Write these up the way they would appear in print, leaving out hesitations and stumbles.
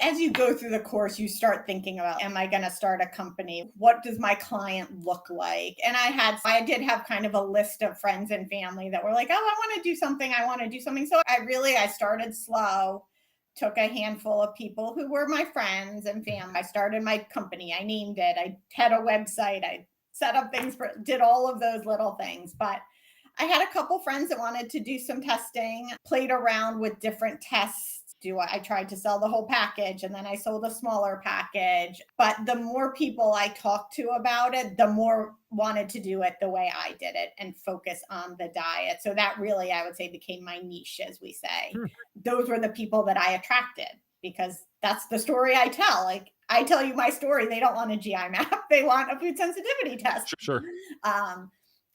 as you go through the course, you start thinking about, am I going to start a company? What does my client look like? And I did have kind of a list of friends and family that were like, oh, I want to do something. I want to do something. So I started slow, took a handful of people who were my friends and family. I started my company. I named it. I had a website. I set up things, did all of those little things. But I had a couple friends that wanted to do some testing, played around with different tests. I tried to sell the whole package, and then I sold a smaller package. But the more people I talked to about it, the more wanted to do it the way I did it and focus on the diet. So that really, I would say, became my niche, as we say. Those were the people that I attracted, because that's the story I tell. Like, I tell you my story. They don't want a GI map. They want a food sensitivity test. Sure.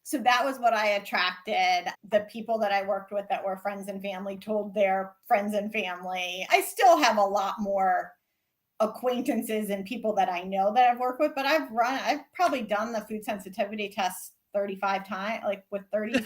So that was what I attracted. The people that I worked with that were friends and family told their friends and family. I still have a lot more acquaintances and people that I know that I've worked with, but I've probably done the food sensitivity test 35 times, like with 30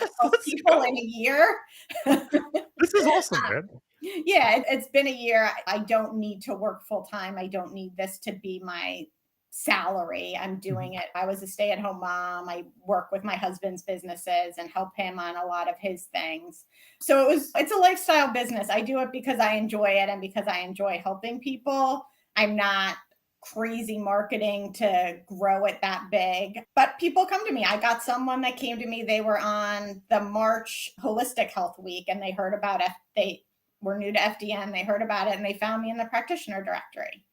people in a year. This is awesome, man. Yeah, it's been a year. I don't need to work full time. I don't need this to be my salary. I'm doing it. I was a stay-at-home mom. I work with my husband's businesses and help him on a lot of his things. So it's a lifestyle business. I do it because I enjoy it and because I enjoy helping people. I'm not crazy marketing to grow it that big, but people come to me. I got someone that came to me. They were on the March Holistic Health Week, and they heard about it. They were new to FDN. They heard about it, and they found me in the practitioner directory.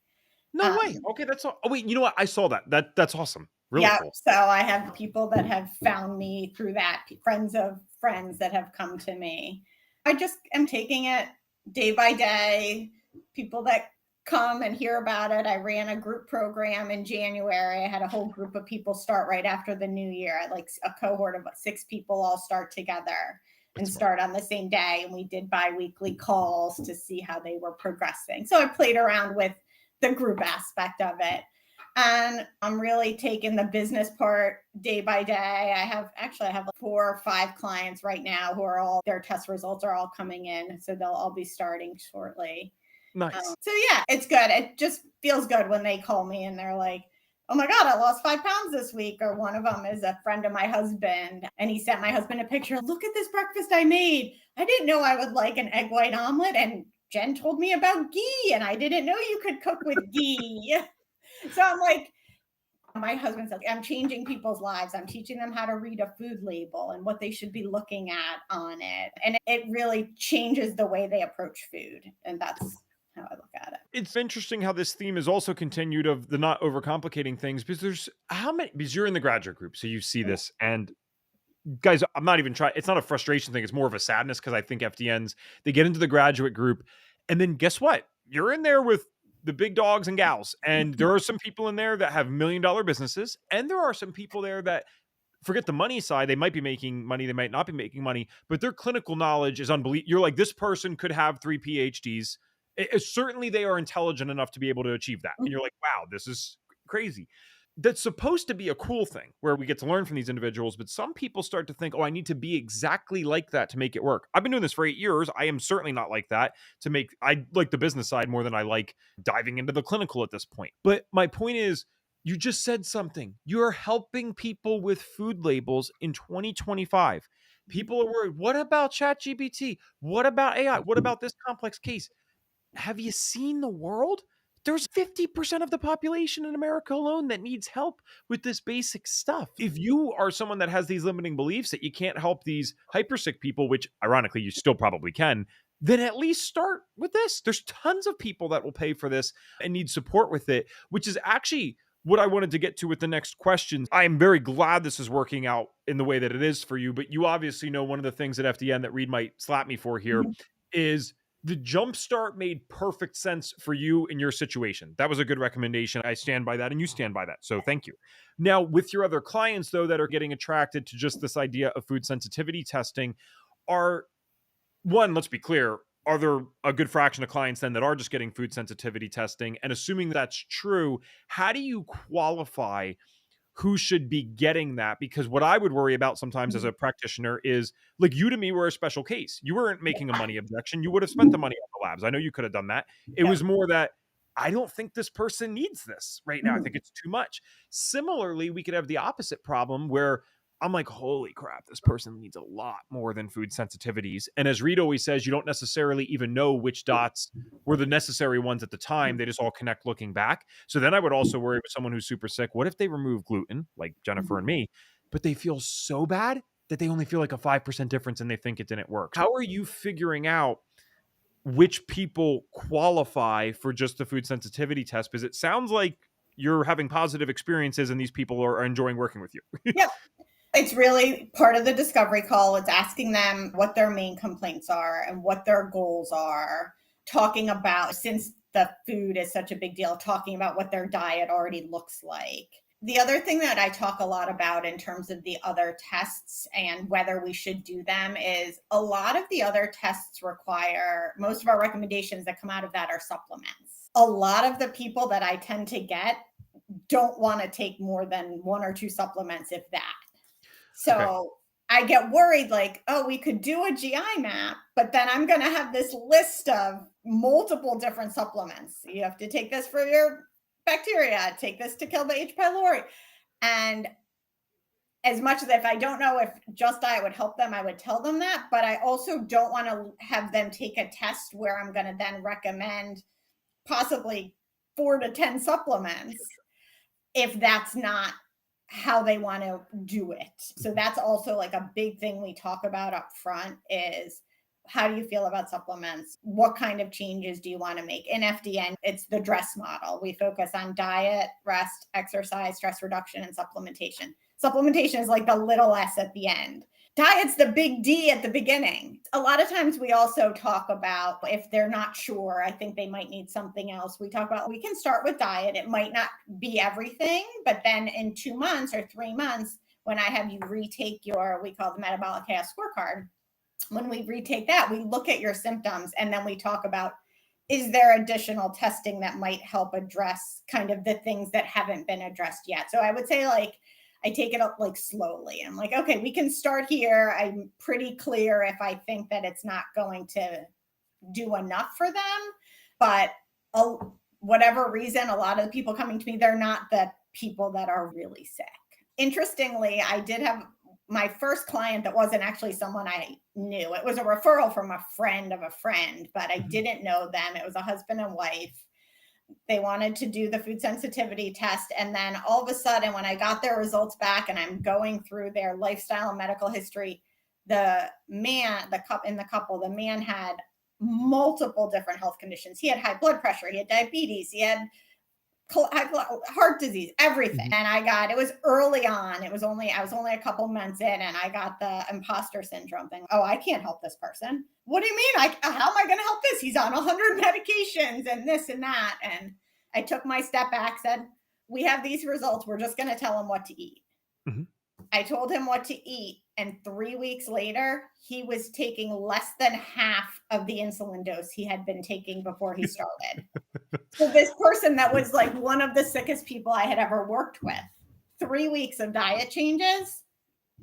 No way. Okay, that's all. Oh, wait, you know what? I saw that. That's awesome. Really cool. So I have people that have found me through that, friends of friends that have come to me. I just am taking it day by day. People that come and hear about it. I ran a group program in January. I had a whole group of people start right after the new year. I like a cohort of 6 people all start together and start on the same day. And we did bi-weekly calls to see how they were progressing. So I played around with the group aspect of it. And I'm really taking the business part day by day. I have 4 or 5 clients right now who are their test results are all coming in. So they'll all be starting shortly. Nice. So yeah, it's good. It just feels good when they call me and they're like, oh my God, I lost 5 pounds this week. Or one of them is a friend of my husband, and he sent my husband a picture. Look at this breakfast I made. I didn't know I would like an egg white omelet, and Jen told me about ghee, and I didn't know you could cook with ghee. So I'm like, my husband says, I'm changing people's lives. I'm teaching them how to read a food label and what they should be looking at on it. And it really changes the way they approach food. And that's how I look at it. It's interesting how this theme is also continued of the not overcomplicating things, because because you're in the graduate group, so you see this, and guys, I'm not even trying. It's not a frustration thing. It's more of a sadness, because I think FDNs, they get into the graduate group, and then guess what? You're in there with the big dogs and gals, and there are some people in there that have $1 million businesses, and there are some people there that, forget the money side, they might be making money, they might not be making money, but their clinical knowledge is unbelievable. You're like, this person could have 3 PhDs. Certainly they are intelligent enough to be able to achieve that. And you're like, wow, this is crazy. That's supposed to be a cool thing where we get to learn from these individuals, but some people start to think, oh, I need to be exactly like that to make it work. I've been doing this for 8 years. I am certainly not like that I like the business side more than I like diving into the clinical at this point. But my point is, you just said something. You're helping people with food labels in 2025. People are worried. What about ChatGPT? What about AI? What about this complex case? Have you seen the world? There's 50% of the population in America alone that needs help with this basic stuff. If you are someone that has these limiting beliefs that you can't help these hypersick people, which ironically you still probably can, then at least start with this. There's tons of people that will pay for this and need support with it, which is actually what I wanted to get to with the next question. I am very glad this is working out in the way that it is for you, but you obviously know one of the things at FDN that Reed might slap me for here is the Jumpstart made perfect sense for you in your situation. That was a good recommendation. I stand by that, and you stand by that. So thank you. Now, with your other clients, though, that are getting attracted to just this idea of food sensitivity testing, let's be clear, are there a good fraction of clients then that are just getting food sensitivity testing? And assuming that's true, how do you qualify who should be getting that? Because what I would worry about sometimes as a practitioner is, like, you to me were a special case. You weren't making a money objection. You would have spent the money on the labs. I know you could have done that. It was more that I don't think this person needs this right now. I think it's too much. Similarly, we could have the opposite problem where I'm like, holy crap, this person needs a lot more than food sensitivities. And as Reed always says, you don't necessarily even know which dots were the necessary ones at the time. They just all connect looking back. So then I would also worry with someone who's super sick. What if they remove gluten, like Jennifer and me, but they feel so bad that they only feel like a 5% difference and they think it didn't work? How are you figuring out which people qualify for just the food sensitivity test? Because it sounds like you're having positive experiences and these people are enjoying working with you. Yep. It's really part of the discovery call. It's asking them what their main complaints are and what their goals are. Talking about, since the food is such a big deal, talking about what their diet already looks like. The other thing that I talk a lot about in terms of the other tests and whether we should do them is a lot of the other tests require, most of our recommendations that come out of that are supplements. A lot of the people that I tend to get don't want to take more than 1 or 2 supplements, if that. So Okay. I get worried, like, oh, we could do a GI map, but then I'm going to have this list of multiple different supplements. You have to take this for your bacteria, take this to kill the H. pylori. And as much as if I don't know if just diet would help them, I would tell them that. But I also don't want to have them take a test where I'm going to then recommend possibly 4 to 10 supplements if that's not how they want to do it. So that's also like a big thing we talk about up front is, how do you feel about supplements? What kind of changes do you want to make? In FDN, it's the DRESS model. We focus on diet, rest, exercise, stress reduction, and supplementation. Supplementation is like the little s at the end. Diet's the big D at the beginning. A lot of times we also talk about if they're not sure, I think they might need something else. We talk about, we can start with diet. It might not be everything, but then in 2 months or 3 months, when I have you retake your, we call the metabolic chaos scorecard, when we retake that, we look at your symptoms and then we talk about, is there additional testing that might help address kind of the things that haven't been addressed yet? So I would say, like, I take it up like slowly. I'm like, okay, we can start here. I'm pretty clear if I think that it's not going to do enough for them. But whatever reason, a lot of the people coming to me, they're not the people that are really sick. Interestingly, I did have my first client that wasn't actually someone I knew. It was a referral from a friend of a friend, but I didn't know them. It was a husband and wife. They wanted to do the food sensitivity test. And then all of a sudden, when I got their results back and I'm going through their lifestyle and medical history, the man had multiple different health conditions. He had high blood pressure, he had diabetes, he had heart disease, everything. And it was early on. I was only a couple months in, and I got the imposter syndrome thing. Oh, I can't help this person. What do you mean? How am I going to help this? He's on 100 medications and this and that. And I took my step back, said, we have these results. We're just going to tell him what to eat. I told him what to eat. And 3 weeks later, he was taking less than half of the insulin dose he had been taking before he started. So this person that was like one of the sickest people I had ever worked with, 3 weeks of diet changes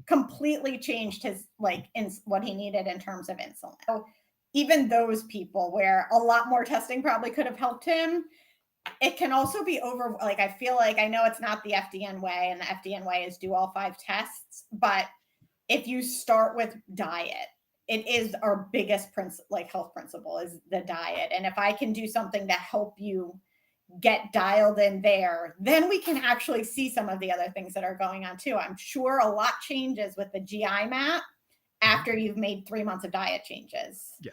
completely changed his, what he needed in terms of insulin. So even those people where a lot more testing probably could have helped him, it can also be I feel like, I know it's not the FDN way, and the FDN way is do all 5 tests, but if you start with diet, it is our biggest health principle is the diet. And if I can do something to help you get dialed in there, then we can actually see some of the other things that are going on too. I'm sure a lot changes with the GI map after you've made 3 months of diet changes. Yeah.